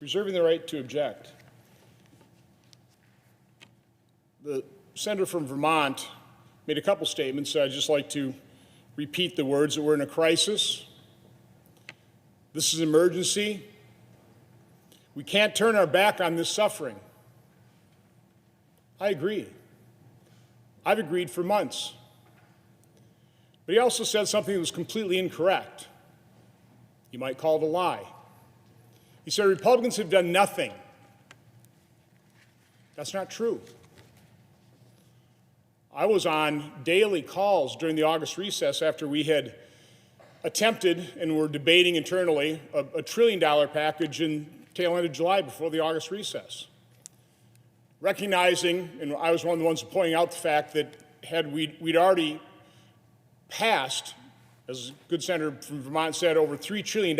Reserving the right to object. The senator from Vermont made a couple statements, so I'd just like to repeat the words that we're in a crisis. This is an emergency. We can't turn our back on this suffering. I agree. I've agreed for months. But he also said something that was completely incorrect. You might call it a lie. He said Republicans have done nothing. That's not true. I was on daily calls during the August recess after we had attempted and were debating internally a $1 trillion package in tail end of July before the August recess. Recognizing, and I was one of the ones pointing out the fact that we'd already passed, as a good senator from Vermont said, over $3 trillion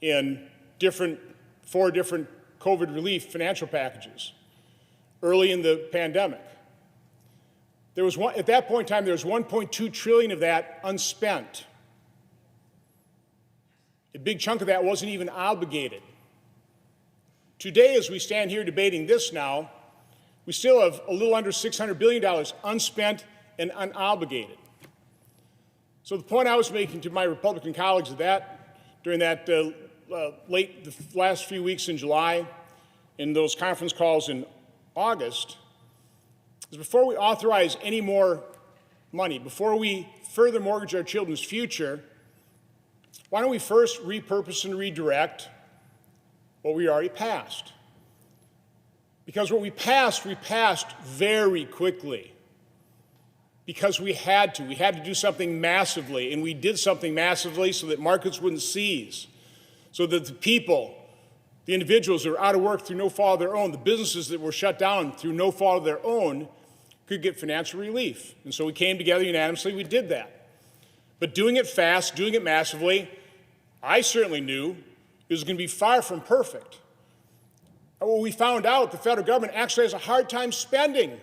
in four different COVID relief financial packages early in the pandemic. At that point in time, there was $1.2 trillion of that unspent. A big chunk of that wasn't even obligated. Today, as we stand here debating this now, we still have a little under $600 billion unspent and unobligated. So the point I was making to my Republican colleagues during that the last few weeks in July, in those conference calls in August, is before we authorize any more money, before we further mortgage our children's future, why don't we first repurpose and redirect what we already passed? Because what we passed very quickly. Because we had to. We had to do something massively, and we did something massively so that markets wouldn't seize, so that the people, the individuals that were out of work through no fault of their own, the businesses that were shut down through no fault of their own, could get financial relief. And so we came together unanimously, we did that. But doing it fast, doing it massively, I certainly knew it was going to be far from perfect. And when we found out the federal government actually has a hard time spending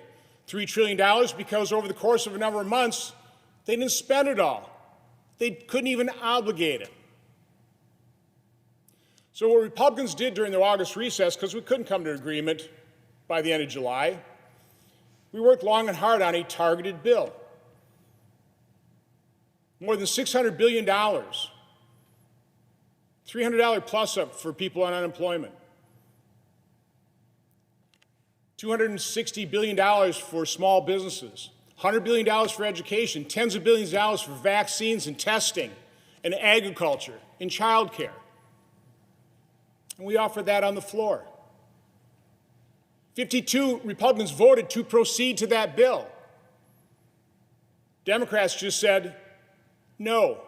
$3 trillion because over the course of a number of months, they didn't spend it all. They couldn't even obligate it. So what Republicans did during the August recess, because we couldn't come to an agreement by the end of July, we worked long and hard on a targeted bill. More than $600 billion, $300 plus up for people on unemployment, $260 billion for small businesses, $100 billion for education, tens of billions of dollars for vaccines and testing and agriculture and childcare. And we offered that on the floor. 52 Republicans voted to proceed to that bill. Democrats just said no.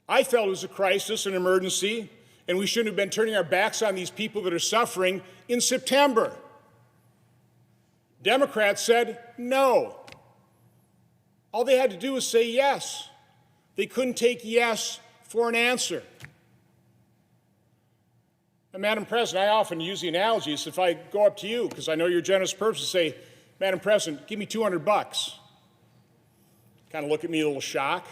I felt it was a crisis, an emergency, and we shouldn't have been turning our backs on these people that are suffering in September. Democrats said no. All they had to do was say yes. They couldn't take yes for an answer. And Madam President, I often use the analogy, is if I go up to you, because I know you're a generous person, say, Madam President, give me $200. Kind of look at me a little shock.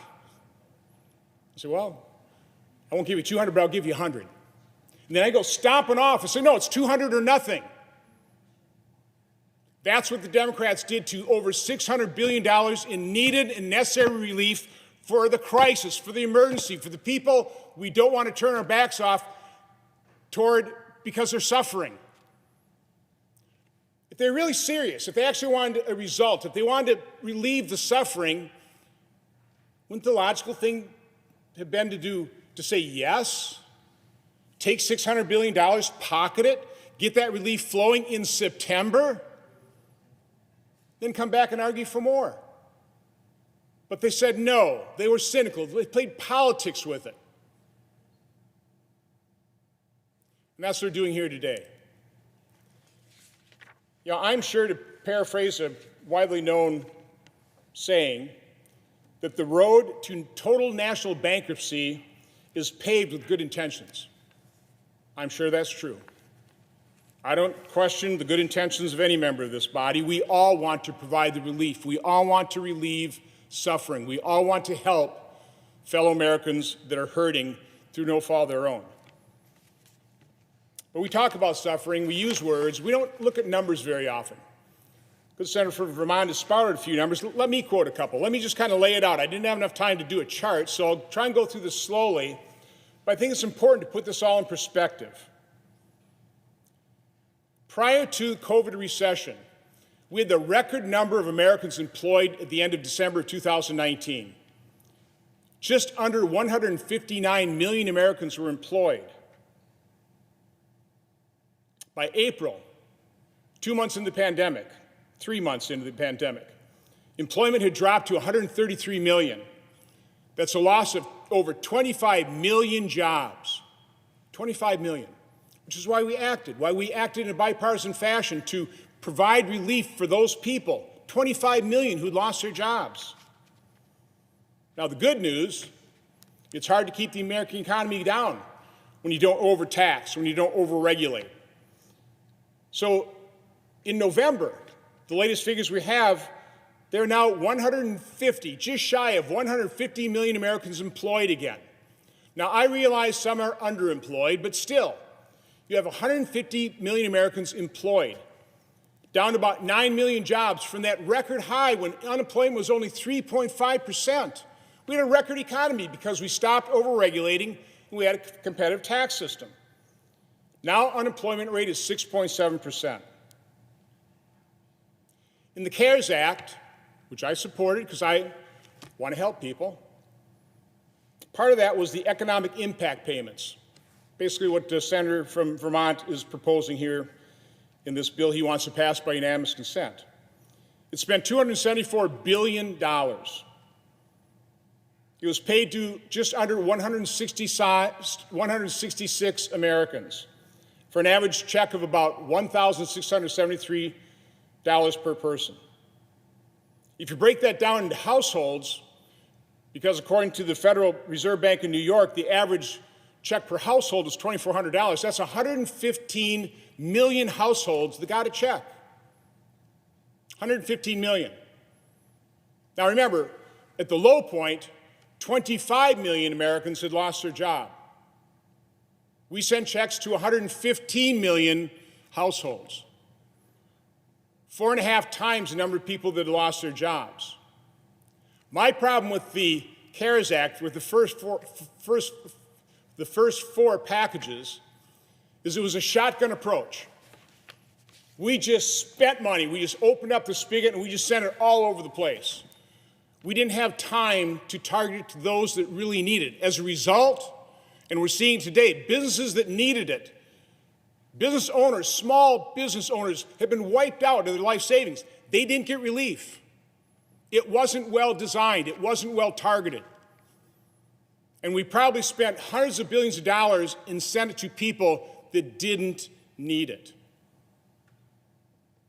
I say, well, I won't give you 200, but I'll give you 100. And then I go stomping off and say, no, it's 200 or nothing. That's what the Democrats did to over $600 billion in needed and necessary relief for the crisis, for the emergency, for the people we don't want to turn our backs off toward because they're suffering. If they're really serious, if they actually wanted a result, if they wanted to relieve the suffering, wouldn't the logical thing have been to say yes, take $600 billion, pocket it, get that relief flowing in September, then come back and argue for more? But they said no. They were cynical. They played politics with it. And that's what they're doing here today. You know, I'm sure, to paraphrase a widely known saying, that the road to total national bankruptcy is paved with good intentions. I'm sure that's true. I don't question the good intentions of any member of this body. We all want to provide the relief. We all want to relieve suffering. We all want to help fellow Americans that are hurting through no fault of their own. But we talk about suffering, we use words, we don't look at numbers very often. Good Senator from Vermont has spouted a few numbers. Let me quote a couple. Let me just kind of lay it out. I didn't have enough time to do a chart, so I'll try and go through this slowly, but I think it's important to put this all in perspective. Prior to the COVID recession, we had the record number of Americans employed at the end of December of 2019. Just under 159 million Americans were employed. By April, 2 months into the pandemic, 3 months into the pandemic, employment had dropped to 133 million. That's a loss of over 25 million jobs. 25 million, which is why we acted in a bipartisan fashion to provide relief for those people, 25 million who lost their jobs. Now, the good news, it's hard to keep the American economy down when you don't overtax, when you don't overregulate. So in November, the latest figures we have, there are now 150, just shy of 150 million Americans employed again. Now, I realize some are underemployed, but still, you have 150 million Americans employed, down to about 9 million jobs from that record high when unemployment was only 3.5%. We had a record economy because we stopped overregulating and we had a competitive tax system. Now unemployment rate is 6.7%. In the CARES Act, which I supported because I want to help people, part of that was the economic impact payments, basically what the senator from Vermont is proposing here in this bill he wants to pass by unanimous consent. It spent $274 billion. It was paid to just under 166 Americans for an average check of about $1,673 per person. If you break that down into households, because according to the Federal Reserve Bank in New York, the average check per household is $2,400. That's 115 million households that got a check. 115 million. Now remember, at the low point, 25 million Americans had lost their job. We sent checks to 115 million households. 4.5 times the number of people that lost their jobs. My problem with the CARES Act, with the first four packages, is it was a shotgun approach. We just spent money. We just opened up the spigot and we just sent it all over the place. We didn't have time to target it to those that really needed it. As a result, and we're seeing today, businesses that needed it, business owners, small business owners, have been wiped out of their life savings. They didn't get relief. It wasn't well designed. It wasn't well targeted. And we probably spent hundreds of billions of dollars and sent it to people that didn't need it.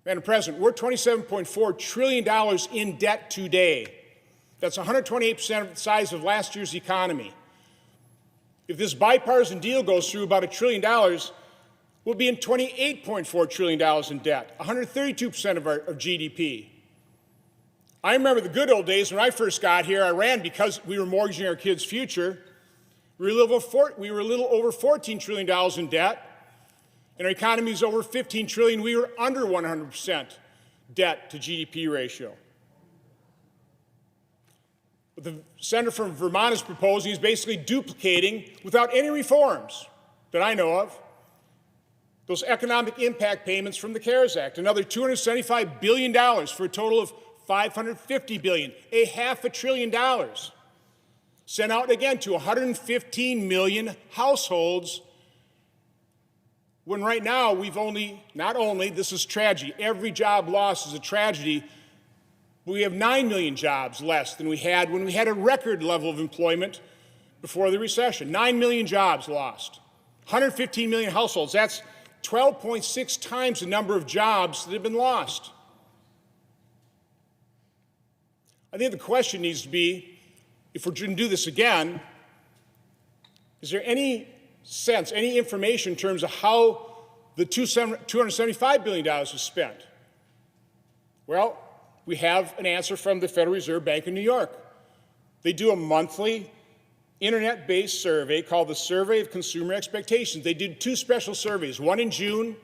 Madam President, we're $27.4 trillion in debt today. That's 128% of the size of last year's economy. If this bipartisan deal goes through, about $1 trillion, we'll be in $28.4 trillion in debt, 132% of GDP. I remember the good old days when I first got here. I ran because we were mortgaging our kids' future. We were a little over $14 trillion in debt, and our economy is over $15 trillion. We were under 100% debt to GDP ratio. What the senator from Vermont is proposing is basically duplicating, without any reforms that I know of, those economic impact payments from the CARES Act, another $275 billion for a total of $550 billion, $500 billion, sent out again to 115 million households, when right now we've this is tragedy, every job loss is a tragedy, but we have 9 million jobs less than we had when we had a record level of employment before the recession. 9 million jobs lost, 115 million households. That's 12.6 times the number of jobs that have been lost. I think the question needs to be, if we're going to do this again, is there any sense, any information in terms of how the $275 billion is spent? Well, we have an answer from the Federal Reserve Bank of New York. They do a monthly internet-based survey called the Survey of Consumer Expectations. They did two special surveys, one in June,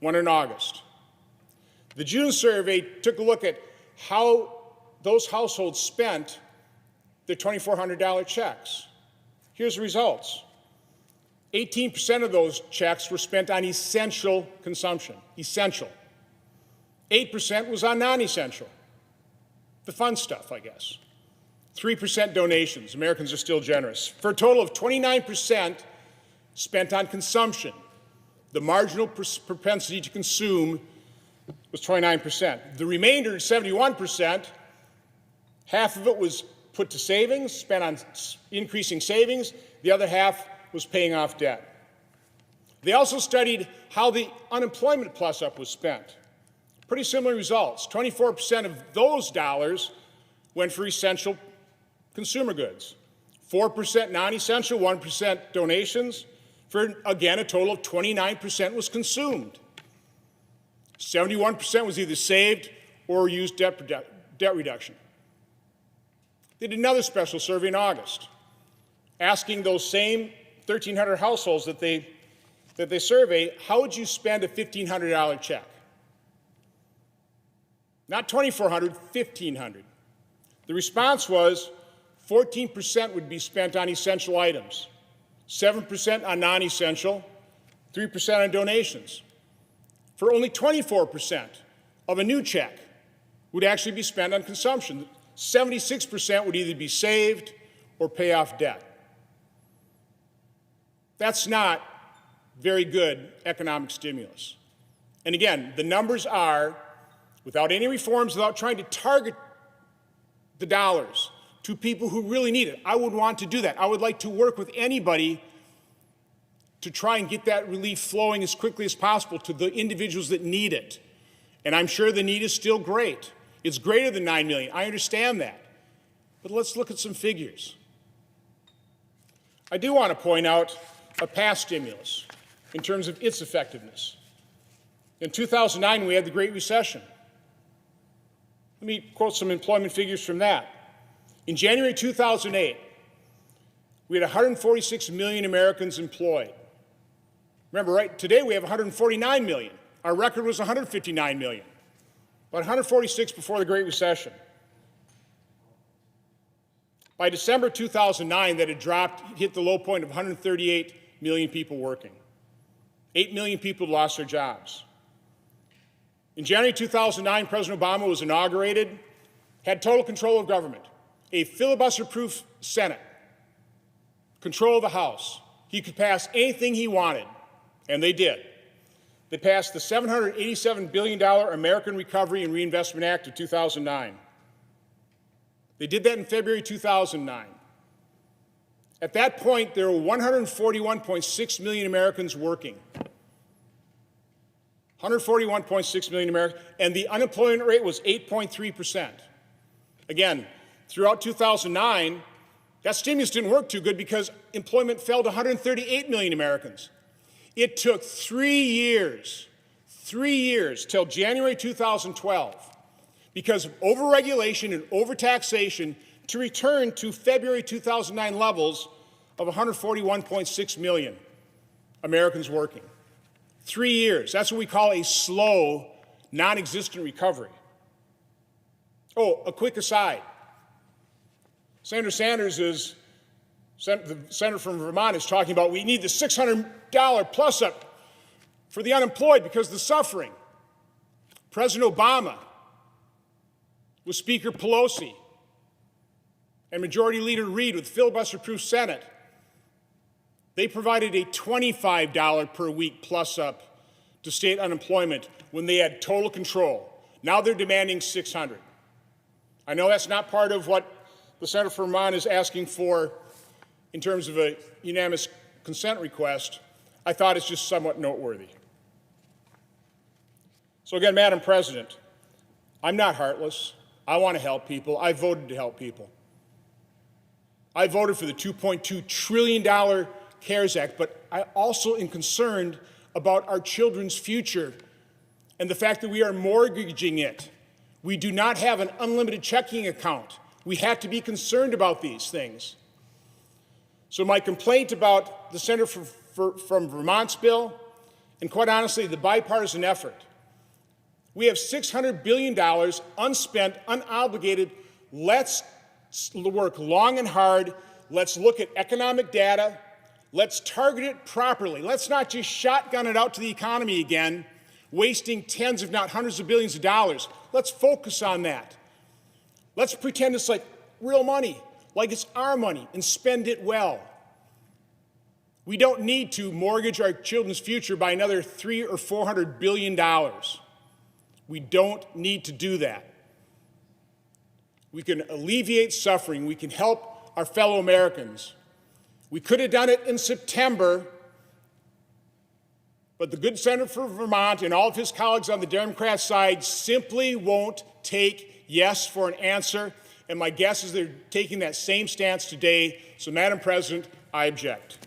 one in August. The June survey took a look at how those households spent their $2,400 checks. Here's the results. 18% of those checks were spent on essential consumption, essential. 8% was on non-essential, the fun stuff, I guess. 3% donations. Americans are still generous. For a total of 29% spent on consumption. The marginal propensity to consume was 29%. The remainder, 71%, half of it was put to savings, spent on increasing savings. The other half was paying off debt. They also studied how the unemployment plus-up was spent. Pretty similar results. 24% of those dollars went for essential consumer goods. 4% non-essential, 1% donations, for, again, a total of 29% was consumed. 71% was either saved or used debt reduction. They did another special survey in August, asking those same 1,300 households that they survey, how would you spend a $1,500 check? Not $2,400, $1,500. The response was 14% would be spent on essential items, 7% on non-essential, 3% on donations. For only 24% of a new check would actually be spent on consumption. 76% would either be saved or pay off debt. That's not very good economic stimulus. And again, the numbers are, without any reforms, without trying to target the dollars to people who really need it. I would want to do that. I would like to work with anybody to try and get that relief flowing as quickly as possible to the individuals that need it. And I'm sure the need is still great. It's greater than 9 million. I understand that. But let's look at some figures. I do want to point out a past stimulus in terms of its effectiveness. In 2009, we had the Great Recession. Let me quote some employment figures from that. In January 2008, we had 146 million Americans employed. Remember, right, today we have 149 million. Our record was 159 million, but 146 before the Great Recession. By December 2009, that had dropped, hit the low point of 138 million people working. 8 million people lost their jobs. In January 2009, President Obama was inaugurated, had total control of government, a filibuster-proof Senate, control of the House. He could pass anything he wanted, and they did. They passed the $787 billion American Recovery and Reinvestment Act of 2009. They did that in February 2009. At that point, there were 141.6 million Americans working. 141.6 million Americans, and the unemployment rate was 8.3%. Again, throughout 2009, that stimulus didn't work too good because employment fell to 138 million Americans. It took 3 years till January 2012, because of overregulation and overtaxation, to return to February 2009 levels of 141.6 million Americans working. 3 years. That's what we call a slow, non-existent recovery. Oh, a quick aside. Sen Sanders the senator from Vermont is talking about we need the $600 plus-up for the unemployed because of the suffering. President Obama, with Speaker Pelosi and Majority Leader Reid with filibuster-proof Senate, they provided a $25 per week plus-up to state unemployment when they had total control. Now they're demanding $600. I know that's not part of what the senator from Vermont is asking for in terms of a unanimous consent request. I thought it's just somewhat noteworthy. So again, Madam President, I'm not heartless. I want to help people. I voted to help people. I voted for the $2.2 trillion CARES Act, but I also am concerned about our children's future and the fact that we are mortgaging it. We do not have an unlimited checking account. We have to be concerned about these things. So my complaint about the Senator from Vermont's bill, and quite honestly, the bipartisan effort, we have $600 billion unspent, unobligated. Let's work long and hard. Let's look at economic data. Let's target it properly. Let's not just shotgun it out to the economy again, wasting tens, if not hundreds of billions of dollars. Let's focus on that. Let's pretend it's like real money, like it's our money, and spend it well. We don't need to mortgage our children's future by another $300 or $400 billion. We don't need to do that. We can alleviate suffering. We can help our fellow Americans. We could have done it in September, but the good senator from Vermont and all of his colleagues on the Democrat side simply won't take yes for an answer, and my guess is they're taking that same stance today. So, Madam President, I object.